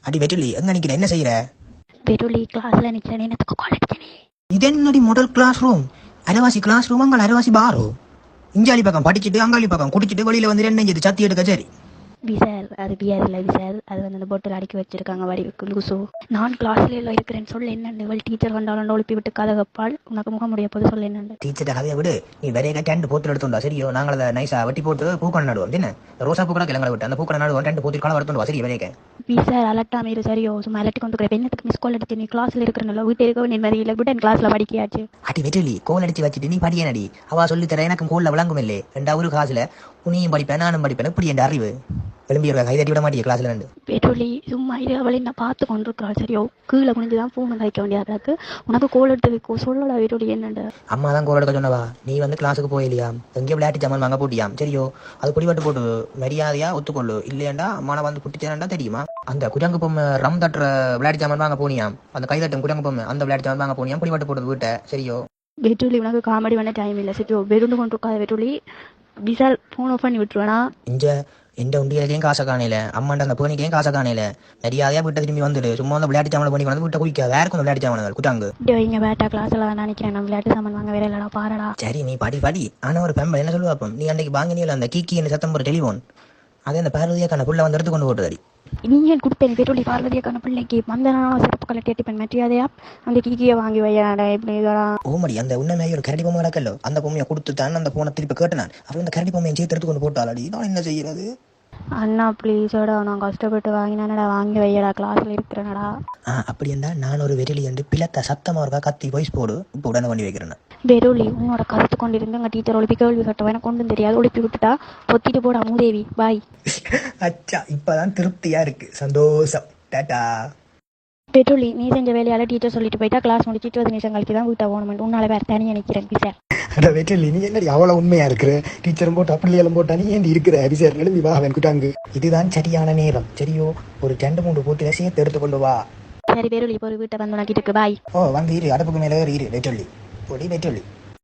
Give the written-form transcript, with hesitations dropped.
அடி வெற்றிலி எங்க நிக்கிற என்ன செய்யற? பெருளி கிளாஸ்ல நிக்கிறேன், எனக்கு கால் அடிச்சனே. இது என்னடி மாடல் கிளாஸ் ரூம்? அரவாசி கிளாஸ் ரூம் அங்க அரவாசி பாரோ. இஞ்சாலி பக்கம் படிச்சுட்டு அங்காளி பக்கம் குடிச்சிட்டு வெளியில வந்து என்ன செஞ்சது சத்தி எடுக்க சரி. விசார் அது பிஆர் இல்லை விசார், அது வந்து அந்த போட்டில் அடுக்கி வச்சிருக்காங்க வடிவுக்கு லூசு. நான் கிளாஸ்ல இருக்கிறேன்னு சொல்ல என்னண்டு இவள் டீச்சர் வந்தாலும் ஒழிப்பி விட்டு கதை கப்பால் உனக்கு முக முடிய போது சொல்ல என்னண்டு. டீச்சர் கதையை விடு, நீ வேற டென்ட் போத்துல எடுத்துண்டா சரியோ? நாங்கள் அதை நைஸா வெட்டி போட்டு பூக்கண நடுவோம் என்ன, ரோசா பூக்கணா கிழங்களை விட்டு அந்த பூக்கண நடுவோம் டென்ட் போட்டு காலம் எடுத்துண்டா சரி வேலைக்கு. விசார் அலட்டாம இரு சரியோ, சும்மா அலட்டி கொண்டு பெண்ணத்துக்கு மிஸ் கால் அடிச்சு நீ கிளாஸ்ல இருக்கிறனால வீட்டு இருக்க நிம்மதி இல்லை விட்டு கிளாஸ்ல படிக்காச்சு. அடி வெற்றிலி கோல் அடிச்சு வச்சுட்டு நீ படிய நடி, அவ சொல்லி தர எனக்கு கோல்ல விளங்கும் இல்லை ரெண்டா ஒரு காசுல உனியும் படிப்பேன் நானும் படிப்பேன் இப்படி என் அறிவு எழும்பி இருக்கா கைதட்டி விட மாட்டிய கிளாஸ்ல இருந்து. பெட்ரோலி சும்மா இரு, அவளை நான் பார்த்து கொண்டிருக்கிறாள் சரியோ, கீழே குனிஞ்சுதான் ஃபோன் வைக்க வேண்டியது உனக்கு கோல் எடுத்து சொல்லல பெட்ரோலி என்னண்டு. அம்மா தான் கோல் எடுக்க சொன்னவா, நீ வந்து கிளாஸுக்கு போயிலையாம் எங்கேயோ விளையாட்டு ஜாமான் வாங்க போட்டியாம் சரியோ? அது குடிவட்டு போட்டு மரியாதையா ஒத்துக்கொள்ளு, இல்லையாண்டா அம்மான வந்து குட்டிச்சேன்டா தெரியுமா? அந்த குரங்கு பொம்மை ரம் தட்டுற விளையாட்டு ஜாமான் வாங்க போனியாம், அந்த கைதட்டும் குரங்கு பொம்மை அந்த விளையாட்டு ஜாமான் வாங்க போனியாம் குடிவட்டு போட்டது வீட்டை சரியோ? பெட்ரோலி உனக்கு காமெடி பண்ண டைம் இல்லை சரியோ, வெறுண்டு கொண்டு இருக்காத பெட்ரோலி. விசால் ஃபோன் ஆஃப் பண்ணி விட்டுருவேனா? இஞ்ச எந்த உண்டியலையும் காசை காணையில அம்மாண்ட அந்த பேணிக்கையும் காசை காணையில மரியாதையா வீட்டை திரும்பி வந்துடு, சும்மா வந்து விளையாட்டு ஜாமான் பண்ணி வந்து வீட்டை குடிக்க வேற கொஞ்சம் விளையாட்டு ஜாமான் குட்டாங்க இங்க பேட்டா கிளாஸ்ல நினைக்கிறேன் நான் விளையாட்டு சாமான் வாங்க வேற இல்லடா பாருடா. சரி நீ படி ஆனா ஒரு பெம்பை என்ன சொல்லுவாப்பம், நீ அன்னைக்கு வாங்கினியில அந்த கீக்கி என்ன சத்தம் போற டெலிஃபோன் அதே அந்த பார்வதியாக்கான புள்ள வந்து எடுத்து கொண்டு போட்டுதாடி. நீ ஏன் கொடுத்தேன் பெட்ரோலி பார்வதியாக்கான பிள்ளைக்கு வந்த சிறப்பு கலட்டி எட்டிப்பேன் மரியாதையா அந்த கீக்கியை வாங்கி வையாடா இப்படி ஓமடி அந்த உண்மையாக ஒரு கரடி பொம்மை நடக்கല്ലോ அந்த பொம்மையை கொடுத்து தான் அந்த போனை திருப்பி கேட்டேன் அவன் அந்த கரடி பொம்மையை சேர்த்து எடுத்து கொண்டு போட்டாளடி, நான் என்ன செய்யறது? அண்ணா ப்ளீஸோட நான் கஷ்டப்பட்டு வாங்கினானடா வாங்கி வையடா கிளாஸ்ல இருக்கிறேனடா. அப்படி இருந்தா நான் ஒரு வெறிலி என்று பிளத்த சத்தமா இருக்கா கத்தி வாய்ஸ் போடு இப்போ உடனே பண்ணி வைக்கிறேன். பெருளி உன்னோட கருத்து கொண்டிருந்து எங்கள் டீச்சர் ஒழிப்பி கேள்வி கட்டுவேன் எனக்கு கொண்டு தெரியாது ஒழிப்பி விட்டுட்டா பொத்திட்டு போடா மூதேவி பாய். அச்சா இப்பதான் திருப்தியா இருக்கு, சந்தோஷம், டாடா. பெட்ரோலி நீ செஞ்ச வேலையால டீச்சர் சொல்லிட்டு போயிட்டா கிளாஸ் முடிச்சு 20 நிமிஷம் கழிச்சு தான் வீட்டை போகணும், உன்னால வேற தனியாக நினைக்கிறேன் பிசார். அட வெற்றிலி நீ என்னடி அவ்வளவு உண்மையா இருக்கிற, டீச்சரும் போட்டு அப்படியெல்லாம் போட்டா நீ ஏன் இருக்கிற அபிசார் எழுதி வா வென்குட்டாங்க. இதுதான் சரியான நேரம் சரியோ, ஒரு 2-3 போட்டியில சேர்த்து எடுத்துக்கொண்டு வா. சரி பெருளி இப்போ ஒரு வீட்டை வந்து நக்கிட்டு இருக்கு பாய். ஓ வந்து இரு, அடுப்புக்கு மேலே இரு வெற்றிலி பொடி வெற்றிலி.